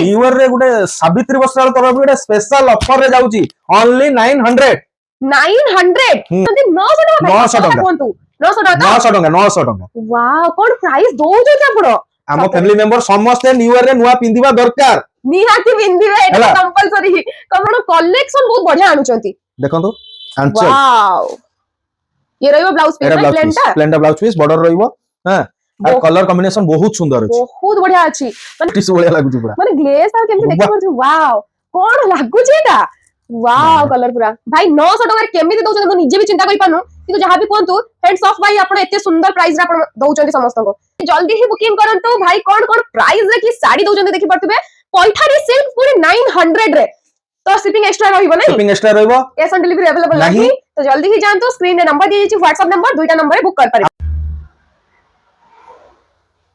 New year रे गुटे सावित्री वस्त्रालय तरफ गुटे special offer रे जाउची ओनली 900 900 900 टका कोंतु 900 टका वाओ कोन प्राइस दोजो आपण हम फैमिली मेंबर समस्त न्यू ईयर रे नुआ पिंदिबा दरकार निहाती पिंदिबे एटा कंपलसरी कमन कलेक्शन बहुत बढ़िया आनुचंती देखंतु आंचल वाओ ये रहिबो blouse piece plain blouse piece border रहिबो हां और कलर कॉम्बिनेशन बहुत सुंदर अछि बहुत बढ़िया अछि माने टिस बढ़िया लागुची पूरा माने ग्लेस आ केमति देखि परछु वाओ कोन लागुची एटा वाओ कलर पूरा भाई 900 टका केमिति दउछन मु निजे भी चिंता करि पानु किंतु जहां भी कोंतु हेड्स ऑफ भाई आपण एते सुंदर प्राइस रे आपण दउछन समस्त को जल्दी ही बुकिंग करंतु भाई कोन कोन प्राइस रे की साड़ी दउछन देखि परतुबे पैठानी सिल्क पूरी 900 रे तो शिपिंग एक्स्ट्रा रहइबो नै शिपिंग एक्स्ट्रा रहइबो कैश ऑन डिलीवरी अवेलेबल नाही तो जल्दी ही जानतो स्क्रीन रे नंबर दिए छि व्हाट्सएप नंबर दुईटा नंबर रे बुक कर पारे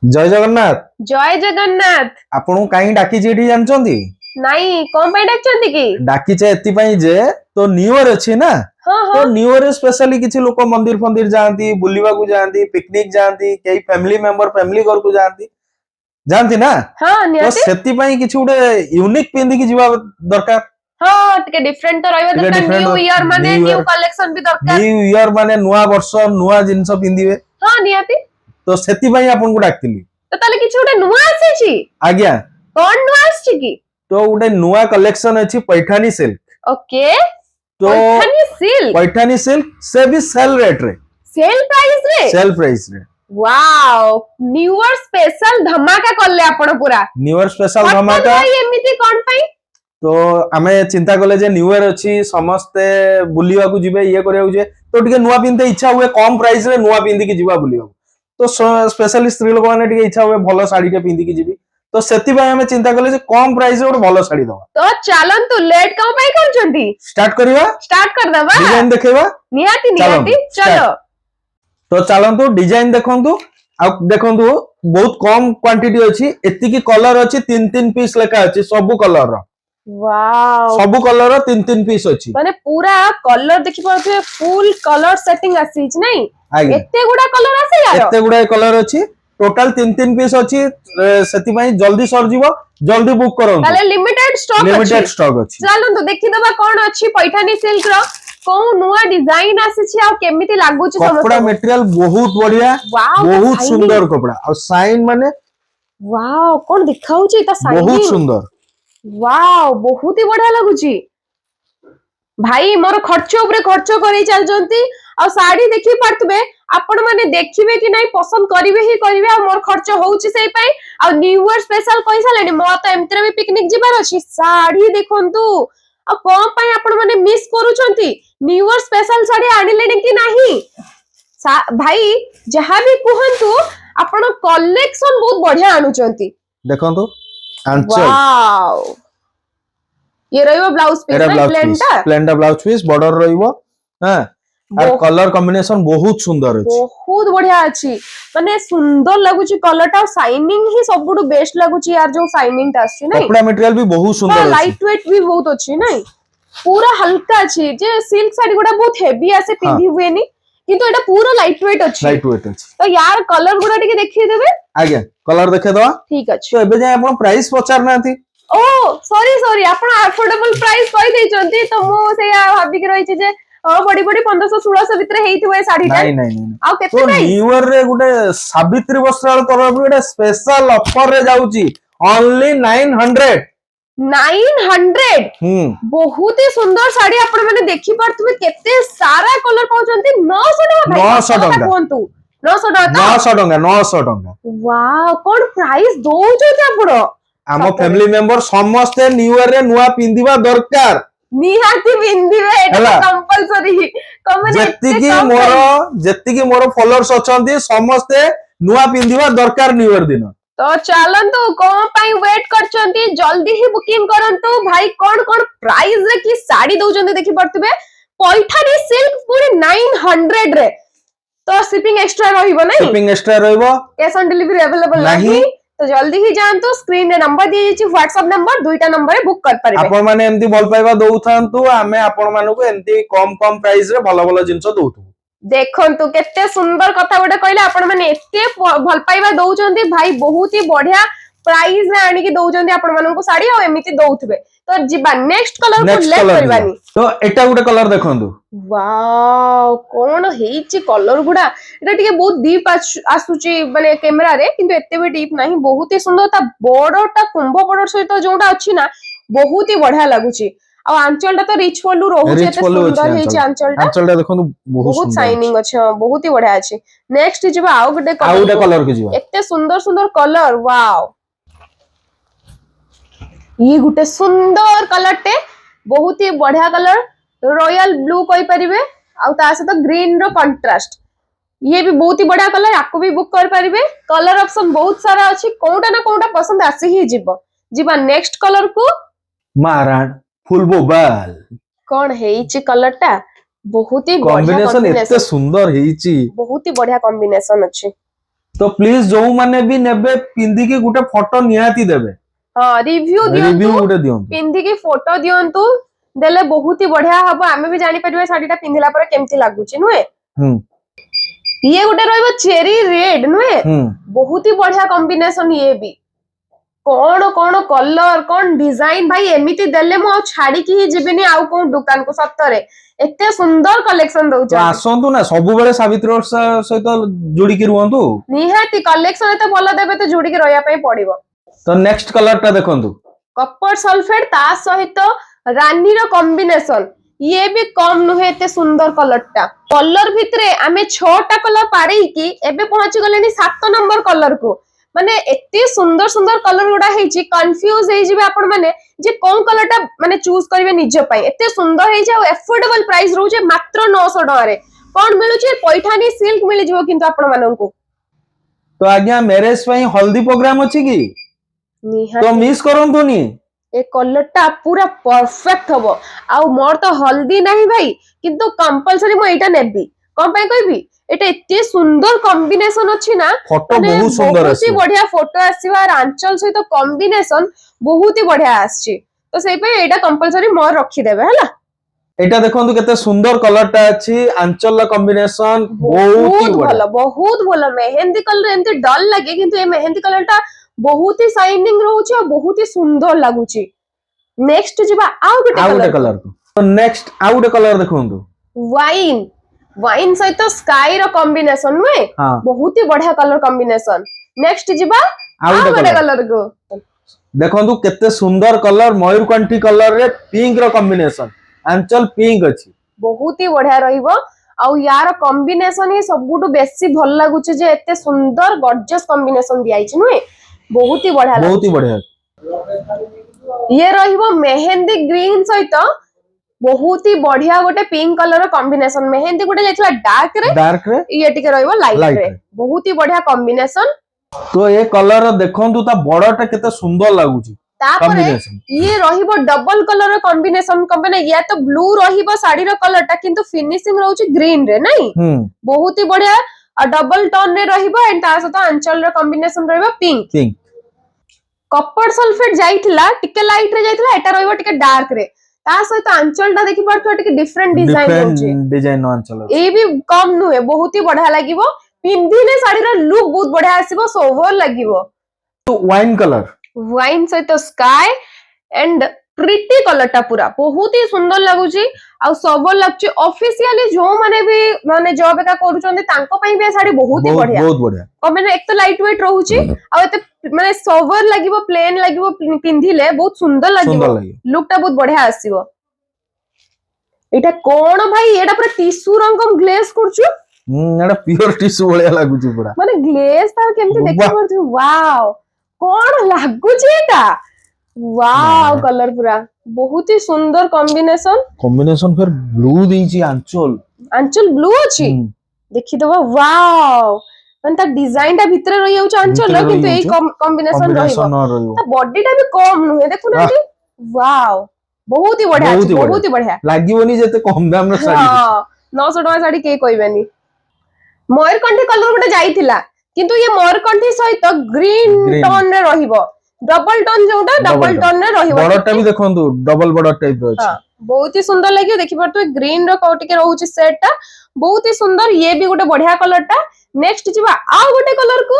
जय जगन्नाथ जय जगन्नाथ आपन काई डाकी जेठी जानचोंदी नाही कोन पे डाकचोंदी की डाकी चे एति पई जे तो न्यू ईयर अछि ना तो न्यू ईयर स्पेशली किछि लोक मंदिर फंदिर जांती बुलिबा को जांती पिकनिक जांती केई फैमिली मेंबर फैमिली घर को जांती जानती ना हां तो सेति पई किछि उडे यूनिक पिंदी की जीवा दरकार हां टिके डिफरेंट तो रहइबो दरकार न्यू ईयर माने न्यू कलेक्शन भी दरकार न्यू ईयर माने नुआ वर्ष नुआ जिंस पिंदिबे हां नियाती तो सेति पई आपन को डाकतिली तो ताले किछि उडे नुआ आसी छि आज्ञा कोन नुआ आसी की तो उडे नुआ कलेक्शन अछि पैठानी सिल्क ओके तो पैठानी सिल्क से भी सेल रेट रे सेल प्राइस रे वाओ न्यू ईयर स्पेशल धमाका करले आपण पूरा न्यू ईयर स्पेशल धमाका एमिति कोन पई तो आमे चिंता करले जे न्यू ईयर अछि समस्त बुलिवा को जिवे ये करिया जे तो टिके नुआ पिनते इच्छा हुए कम प्राइस रे नुआ पिंदी की जिवा बुलिवा तो स्पेशली स्त्री लोक माने टिके इच्छा हुए भलो साड़ी के पिंदी की जिबी तो सेति भाई हमें चिंता करले जे कम प्राइस रे ओड भलो साड़ी दवा तो चलन तू लेट कम पई करचंती स्टार्ट कर दबा डिजाइन देखेबा निहाती चलो तो चलंतु डिजाइन देखंतु आ देखंतु बहुत कम क्वांटिटी अछि एति की कलर अछि 3 पीस लेका अछि सब कलर रो वाओ सब कलर रो 3 पीस अछि माने पूरा कलर देखि परथे फुल कलर सेटिंग आसी छि नै एते गुडा कलर आसी यार एते गुडा कलर अछि टोटल 3 पीस अछि सेति पई जल्दी सर जीवो जल्दी बुक करंतु ताले लिमिटेड स्टॉक अछि चलंतु देखि दबा कोन अछि पैठानी सिल्क रो को नुआ डिजाइन आसी छि आ केमिति लागु छि समस्त कपड़ा मटेरियल बहुत बढ़िया बहुत सुंदर कपड़ा और साइन माने वाओ कोन दिखाउ छि ता साइन बहुत सुंदर वाओ बहुत ही बढ़िया लागु छि भाई मोर खर्च ऊपर खर्च करै चल जंती आ साड़ी देखि परतबे आपण माने देखिबे कि नहीं पसंद करिवे ही करिवे आ मोर खर्च होउछि सेई पई आ न्यू ईयर स्पेशल पैसा लेनी मो तो एमतरे भी पिकनिक जिबार अछि साड़ी देखंतु आ कोन पई आपण माने मिस करूछंती न्यू ईयर स्पेशल साड़ी आनिलेनी कि नाही भाई जहां भी कहंतु आपण कलेक्शन बहुत बढ़िया आनुचंती देखंतु आंचल वाओ ये रहिबो blouse piece plain blouse piece border रहिबो हां और कलर कॉम्बिनेशन बहुत सुंदर अछि बहुत बढ़िया अछि माने सुंदर लागुची कलर टा शाइनिंग ही सबुडु बेस्ट लागुची यार जो शाइनिंग टा अछि नै कपड़ा मटेरियल भी बहुत सुंदर अछि लाइट वेट भी बहुत अछि नै पूरा हल्का अछि जे सिल्क साड़ी गुडा बहुत हेवी आसे पिंदी हुए नी किंतु एटा पूरा लाइट वेट अछि तो यार कलर गुडा टिके देखि देबे आज्ञा कलर देखे दवा ठीक अछि तो एबे जे आपण प्राइस पचार नाथि ओ सॉरी आपण अफोर्डेबल प्राइस कहि दै चंती तो मो से भाबी के रहि छी जे बड़ी बड़ी 1500 1600 भितर हेइथिबो ए साड़ी नहीं आ केते प्राइस न्यू ईयर रे गुटे सावित्री वस्त्रालय तरफ गुटे स्पेशल ऑफर रे जाउची ओनली 900 बहुत ही सुंदर साड़ी आपण माने देखि परथुबे केते सारा कलर पाउचंती 900 टका कोंतु 900 टका वाओ कोन प्राइस दोउचो आपण हम फैमिली मेंबर समस्त न्यू ईयर रे नुआ पिंदिबा दरकार निहाती पिंदिबे एटा कंपलसरी कमने जेत्ती की मोर फॉलोअर्स अछंती समस्त नुआ पिंदिबा दरकार न्यू ईयर दिन तो चलंतु कोन पई वेट करचंती जल्दी ही बुकिंग करंतु भाई कोन प्राइस रे की साड़ी दोउचंती देखि परतबे पैठानी सिल्क पूरी 900 रे तो शिपिंग एक्स्ट्रा रहइबो नै शिपिंग एक्स्ट्रा रहइबो कैश ऑन डिलीवरी अवेलेबल नाही तो जल्दी ही जानतो स्क्रीन रे नंबर दिए छि व्हाट्सएप नंबर दुईटा नंबर रे बुक कर पारे आपण माने एम्ति भल पाइबा दउथांतु आमे आपण मानको एम्ति कम प्राइस रे भलो भलो जिंस दउथु देखंतु केते सुंदर कथा गोटे कहले आपण माने एते भल पाइबा दउचंती भाई बहुत ही बढ़िया प्राइस रे आनी की दउचंदी आपण मानन को साड़ी आ एमिति दउथबे तो जिबा नेक्स्ट कलर को नेक्स्ट लेट कलर करबानी तो एटा गुटे कलर देखंतु वाओ कोन हेची कलर गुडा एटा टिके बहुत डीप आसुची माने कैमरा रे किंतु एते भी डीप नाही बहुत ही सुंदर ता बॉर्डरटा कुंभ बॉर्डर सहित जोटा अछि ना बहुत ही बढ़िया लागुची आ आंचलटा तो रिच पल्लू रहउची एते सुंदर हेची आंचलटा आंचलटा देखंतु बहुत बहुत सुंदर शाइनिंग अछि बहुत ही बढ़िया अछि नेक्स्ट जिबा आउ गुटे कलर के जिबा एते सुंदर सुंदर कलर वाओ ये गुटे सुंदर कलर टे बहुत ही बढ़िया कलर रॉयल ब्लू कहि परिबे आ ता से तो ग्रीन रो कंट्रास्ट ये भी बहुत ही बढ़िया कलर आपको भी बुक कर परिबे कलर ऑप्शन बहुत सारा अछि कोउटा ना कोउटा पसंद आसी ही जिबा नेक्स्ट कलर को मारान फुल बोबाल कोन हेइची कलर टा बहुत ही बढ़िया कॉम्बिनेशन एते सुंदर हेइची बहुत ही बढ़िया कॉम्बिनेशन अछि तो प्लीज जो माने भी नेबे पिंदी के गुटे फोटो निहाती देबे हां रिव्यू रिव्यू दियंतु गुटे दियंतु पिंदी की फोटो दियंतु देले बहुत ही बढ़िया हबो आमे भी जानि परिबे साडीटा पिंदिला पर केमती लागुची नुए ये गुटे रहइबो चेरी रेड नुए बहुत ही बढ़िया कॉम्बिनेशन ये भी कोन कोन कलर कोन डिजाइन भाई एमिति देले मो छाडी की जिबिनी आउ कोन दुकान को सत्तरे एते सुंदर कलेक्शन दउछ आसंतु ना सब बेले सावित्री सहित जोड़ी के रुहंतु निहाती कलेक्शन एते भलो देबे तो जोड़ी के रहया पई पड़िबो तो नेक्स्ट कलर टा देखंतु कॉपर सल्फेट ता सहित रानी रो कॉम्बिनेशन ये भी कम नुहे एते सुंदर कलर भितरे आमे 6टा कलर पारी की एबे पहुंच गलेनी 7 नंबर कलर को माने एते सुंदर सुंदर कलर गुडा हेची कंफ्यूज हे जिबे आपण माने जे कोन कलरटा माने चूज करिवे निज पई एते सुंदर हे जे एफोर्डेबल प्राइस रहू जे मात्र 900 टका रे कोन मिलु जे पैठानी सिल्क मिलि जिवो किंतु आपण मानन को तो आज्ञा मैरिज पई हल्दी प्रोग्राम अछि की तो मिस करंतुनी ए कलरटा पूरा परफेक्ट हबो आ मोर तो हल्दी नाही भाई किंतु कंपलसरी मो एटा नेबी कोन पई कहबी एटा एते सुंदर कॉम्बिनेशन अछि ना फोटो बहुत सुंदर बहुत ही बढ़िया फोटो आसीबा आंचल सहित कॉम्बिनेशन बहुत ही बढ़िया आछि तो सेई पे एटा कंपलसरी मोर रखी देबे हला एटा देखंतु केते सुंदर कलरटा अछि आंचल कॉम्बिनेशन बहुत भलो मेहंदी कलर एमती डल लागे किंतु ए मेहंदी कलरटा बहुत ही शाइनिंग रहउची और बहुत ही सुंदर लागुची नेक्स्ट जिबा आउ गुटे कलर तो नेक्स्ट आउ गुटे कलर देखंतु वाइन सहित स्काई रो कॉम्बिनेशन नुए बहुत ही बढ़िया कलर कॉम्बिनेशन नेक्स्ट जिबा आउ गुटे कलर को देखंतु केते सुंदर कलर मयूरकंठी कलर रे पिंक रो कॉम्बिनेशन आंचल पिंक अछि बहुत ही बढ़िया रहिबो आउ यार कॉम्बिनेशन ही सबुटु बेसी भल लागुची जे एते सुंदर गॉर्जियस कॉम्बिनेशन दियाइछि नुए बहुत ही बढ़िया ये रहिबो मेहंदी ग्रीन सहित बहुत ही बढ़िया गोटे पिंक कलर कॉम्बिनेशन मेहंदी गोटे जाइतला डार्क रे ये टिके रहिबो लाइट रे बहुत ही बढ़िया कॉम्बिनेशन तो ये कलर देखंतु ता बॉर्डर टा केते सुंदर लागुची तापरे ये रहिबो डबल कलर कॉम्बिनेशन कंपनी या तो ब्लू रहिबो साड़ी रो कलर टा किंतु फिनिशिंग रहउची ग्रीन रे नहीं बहुत ही बढ़िया डबल टोन रे रहिबो एंड ता सहित आंचल रो कॉम्बिनेशन रहिबो पिंक कॉपर सल्फेट जाइतला टिके लाइट रे जाइतला एटा रहिबो टिके डार्क रे ता सहित आंचल टा देखि परथो टिके डिफरेंट डिजाइन होची डिजाइन आंचल ए भी कम नुए बहुत ही बढ़िया लागिवो पिंधिले साड़ी रो लुक बहुत बढ़िया आसीबो सोवर लागिवो तो वाइन सहित स्काई एंड प्रिटी कलर टा पूरा बहुत ही सुंदर लागुची आ सोवर लागुची ऑफिशियली जो माने भी माने जॉब का करूचंदी तांको पई भी साड़ी बहुत बढ़िया और मैंने एक तो लाइट वेट रहउची आ एते माने सोवर लागिवो प्लेन लागिवो पिंधिले बहुत सुंदर लागिवो लुक टा बहुत बढ़िया आसीबो एटा कोन भाई एटा पूरा टिश्यू रंगम ग्लेज करछु एटा प्योर टिश्यू भलिया लागुची पूरा माने ग्लेज तार केमती देखि परछु वाओ कोन लागुची एटा वाओ कलर पूरा बहुत ही सुंदर कॉम्बिनेशन फिर ब्लू देइची आंचल ब्लू अछि देखि दबा वाओ ता डिजाइन टा भितरे रहि जाउछ आंचल रो किंतु एई कॉम्बिनेशन रहिबो ता बॉडी टा भी कम नुहे देखु ना वाओ बहुत ही बढ़िया लागिवनी जते कम दाम रो साड़ी हां 900 टका साड़ी के कहबेनी मयूरकंठी कलर गोटे जाइतिला किंतु ये मयूरकंठी सहित ग्रीन टोन रे रहिबो डबल टोन जोटा डबल टोन रे रहिबो बॉर्डर भी देखंतु डबल बॉर्डर टाइप रो अछि बहुत ही सुंदर लागियो देखि परतो ग्रीन रो कोटिके रहउची सेट टा बहुत ही सुंदर ये भी गोटे बढ़िया कलर टा नेक्स्ट जिबा आ गोटे कलर को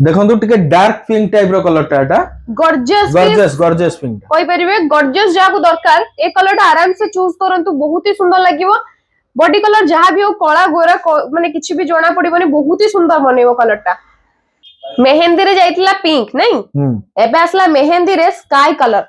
देखंतु टिके डार्क पिंक टाइप रो कलर टा एटा गॉर्जियस गॉर्जियस पिंक कोई परिवे गॉर्जियस जाको दरकार ए कलर आराम से चूज करंतु बहुत ही सुंदर लागिवो बॉडी कलर जहाँ भी हो कला गोरा माने किछि भी जणा पड़िबनी बहुत ही सुंदर बनेबो कलर टा मेहंदी रे जाइतला पिंक नहीं एबे आसला मेहंदी रे स्काई कलर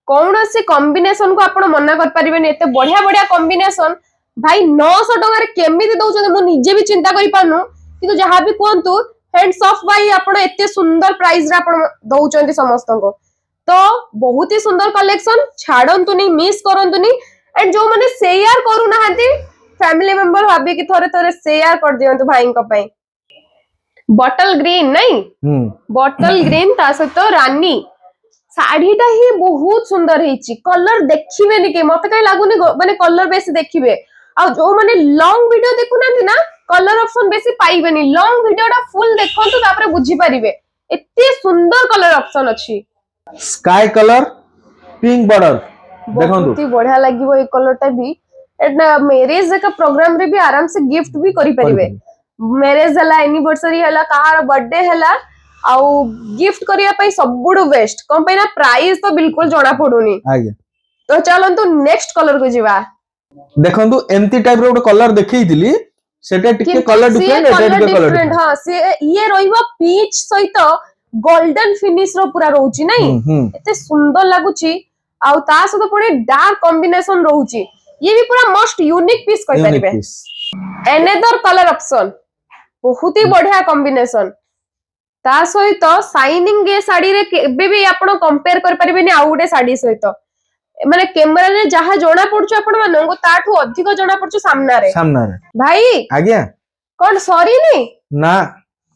कौन सी कॉम्बिनेशन को आपण मना कर परिबेनी एते बढ़िया बढ़िया कॉम्बिनेशन भाई 900 टका रे केमिति दउछन मु निजे भी चिंता करि पानु किंतु जहाँ भी कोंतु हैंड्स ऑफ भाई आपण एते सुंदर प्राइस रे आपण दउछन समस्त को तो बहुत ही सुंदर कलेक्शन छाड़ंतुनी मिस करंतुनी एंड जो माने शेयर करू नाहंती फैमिली मेंबर भाबी कि थोरे थोरे शेयर कर दियंतु भाई को पई बॉटल ग्रीन नहीं बॉटल ग्रीन ता सहित रानी साड़ीटा ही बहुत सुंदर हेची कलर देखिबेनी के मते काई लागुनी माने कलर बेसी देखिबे आ जो माने लॉन्ग वीडियो देखु नांती ना कलर ऑप्शन बेसी पाइबेनी लॉन्ग वीडियोटा फुल देखंतु तापरे बुझी परिबे एते सुंदर कलर ऑप्शन अछि स्काई कलर पिंक बॉर्डर देखंतु बहुत ही बढ़िया लागिवो ए कलरटा भी एटा मैरिज का प्रोग्राम रे भी आराम से गिफ्ट भी करि परिबे मैरिज हला एनिवर्सरी हला कहार बर्थडे हला आउ गिफ्ट करिया पई सबुडु बेस्ट कम पे ना प्राइस तो बिल्कुल जणा पडुनी आगे तो चलंतु नेक्स्ट कलर को जिवा देखंतु एमती टाइप रो कलर देखैतिली सेटा टिके कलर डिफरेंट एटा टिके कलर डिफरेंट हां से ये रहइबो पीच सहित गोल्डन फिनिश रो पूरा रहउची नहीं एते सुंदर लागुची आउ ता सहित पुणी डार्क कॉम्बिनेशन रहउची ये भी पूरा मोस्ट यूनिक पीस कहि परिबे अनदर कलर ऑप्शन बहुत ही बढ़िया कॉम्बिनेशन ता सहित शाइनिंग ये साड़ी रे केबे भी आपण कंपेयर कर परिबेनी आउ गुटे साड़ी सहित माने कैमरा रे जहा जणा पडछु आपण मानंगो ताठू अधिक जणा पडछु सामना रे भाई आज्ञा कोन सॉरी नहीं ना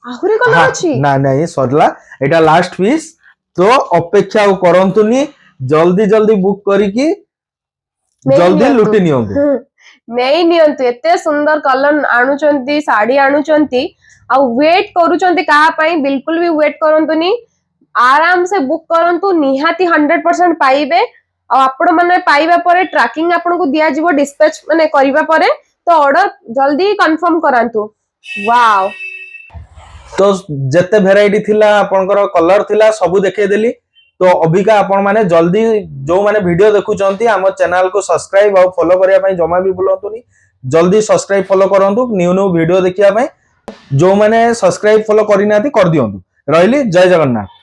आहुरी कलर अछि ना नहीं सरला एटा लास्ट पीस तो अपेक्षा करंतुनी जल्दी जल्दी बुक करी की जल्दी लुटी नियंतु नहीं नियंतु एते सुंदर कलर आणुचंती साड़ी आणुचंती आ वेट करूचंती कहा पई बिल्कुल भी वेट करंतुनी आराम से बुक करंतु निहाती 100% पाइबे आ आपण माने पाइबा परे ट्रैकिंग आपण को दिया जीवो डिस्पैच माने करिबा परे तो ऑर्डर जल्दी कंफर्म करांतु वाओ तो जते वेराइटी थिला आपनकर कलर थिला सब देखे देली तो अबिका आपण माने जल्दी जो माने वीडियो देखुचंती हम चैनल को सब्सक्राइब और फॉलो करिया पई जमा भी भूलंतुनी जल्दी सब्सक्राइब फॉलो करंतु न्यू न्यू वीडियो देखिया पई जो माने सब्सक्राइब फॉलो करिनाती कर दियंतु रहिली जय जगन्नाथ।